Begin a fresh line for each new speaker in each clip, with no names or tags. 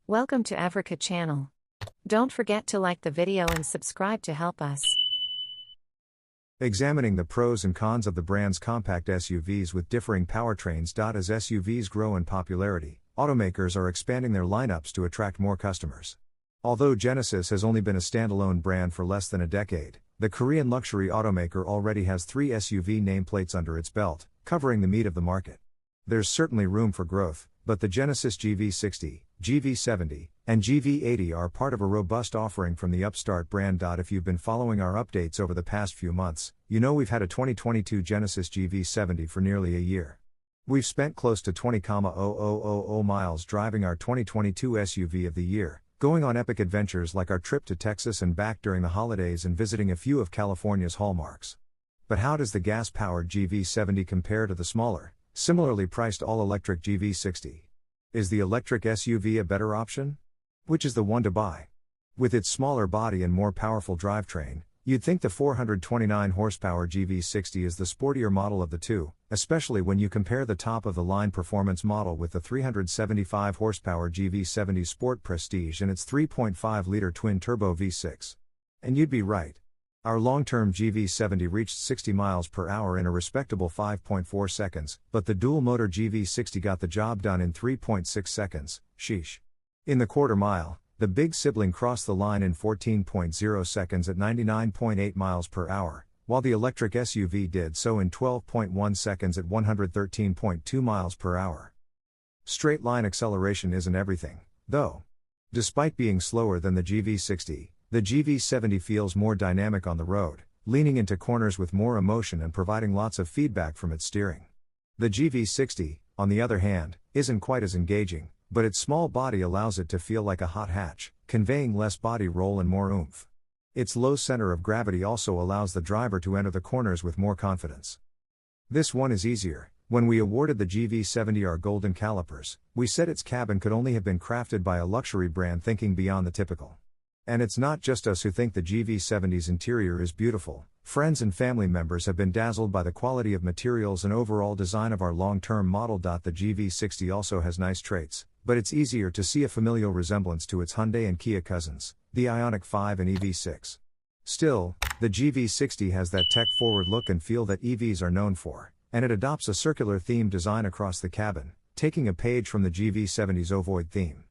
Welcome to Africa channel. Don't forget to like the video and subscribe to help us.
Examining the pros and cons of the brand's compact SUVs with differing powertrains. As SUVs grow in popularity, automakers are expanding their lineups to attract more customers. Although Genesis has only been a standalone brand for less than a decade, the Korean luxury automaker already has 3 SUV nameplates under its belt, covering the meat of the market. There's certainly room for growth, but the Genesis GV60, GV70, and GV80 are part of a robust offering from the upstart brand. If you've been following our updates over the past few months, you know we've had a 2022 Genesis GV70 for nearly a year. We've spent close to 20,000 miles driving our 2022 SUV of the year, going on epic adventures like our trip to Texas and back during the holidays and visiting a few of California's hallmarks. But how does the gas-powered GV70 compare to the smaller, similarly priced all-electric GV60? Is the electric SUV a better option? Which is the one to buy? With its smaller body and more powerful drivetrain, you'd think the 429 horsepower GV60 is the sportier model of the two, especially when you compare the top-of-the-line performance model with the 375 horsepower GV70 Sport Prestige and its 3.5-liter twin-turbo V6. And you'd be right. Our long-term GV70 reached 60 miles per hour in a respectable 5.4 seconds, but the dual-motor GV60 got the job done in 3.6 seconds, sheesh. In the quarter mile, the big sibling crossed the line in 14.0 seconds at 99.8 miles per hour, while the electric SUV did so in 12.1 seconds at 113.2 miles per hour. Straight-line acceleration isn't everything, though. Despite being slower than the GV60, the GV70 feels more dynamic on the road, leaning into corners with more emotion and providing lots of feedback from its steering. The GV60, on the other hand, isn't quite as engaging, but its small body allows it to feel like a hot hatch, conveying less body roll and more oomph. Its low center of gravity also allows the driver to enter the corners with more confidence. This one is easier. When we awarded the GV70 our golden calipers, we said its cabin could only have been crafted by a luxury brand thinking beyond the typical. And it's not just us who think the GV70's interior is beautiful. Friends and family members have been dazzled by the quality of materials and overall design of our long-term model. The GV60 also has nice traits, but it's easier to see a familial resemblance to its Hyundai and Kia cousins, the Ioniq 5 and EV6. Still, the GV60 has that tech-forward look and feel that EVs are known for, and it adopts a circular theme design across the cabin, taking a page from the GV70's ovoid theme.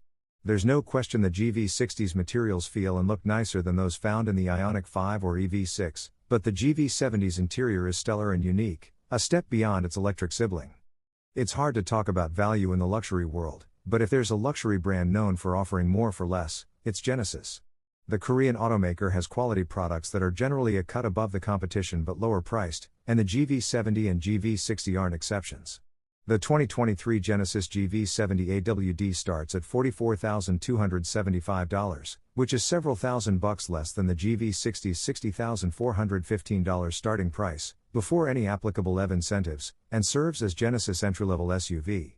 There's no question the GV60's materials feel and look nicer than those found in the Ioniq 5 or EV6, but the GV70's interior is stellar and unique, a step beyond its electric sibling. It's hard to talk about value in the luxury world, but if there's a luxury brand known for offering more for less, it's Genesis. The Korean automaker has quality products that are generally a cut above the competition but lower priced, and the GV70 and GV60 aren't exceptions. The 2023 Genesis GV70 AWD starts at $44,275, which is several $1,000 less than the GV60's $60,415 starting price, before any applicable EV incentives, and serves as Genesis entry-level SUV.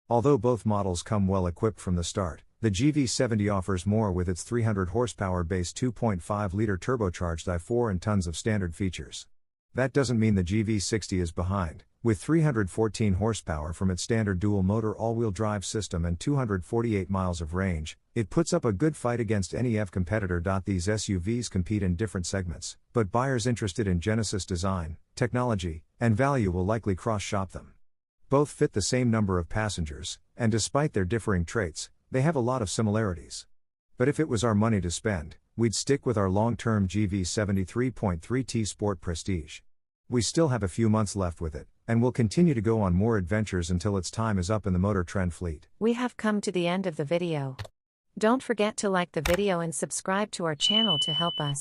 Although both models come well equipped from the start, the GV70 offers more with its 300 horsepower base 2.5-liter turbocharged i4 and tons of standard features. That doesn't mean the GV60 is behind. With 314 horsepower from its standard dual-motor all-wheel drive system and 248 miles of range, it puts up a good fight against any EV competitor. These SUVs compete in different segments, but buyers interested in Genesis design, technology, and value will likely cross-shop them. Both fit the same number of passengers, and despite their differing traits, they have a lot of similarities. But if it was our money to spend, we'd stick with our long-term GV70 3.3T Sport Prestige. We still have a few months left with it, and we'll continue to go on more adventures until its time is up in the Motor Trend fleet.
We have come to the end of the video. Don't forget to like the video and subscribe to our channel to help us.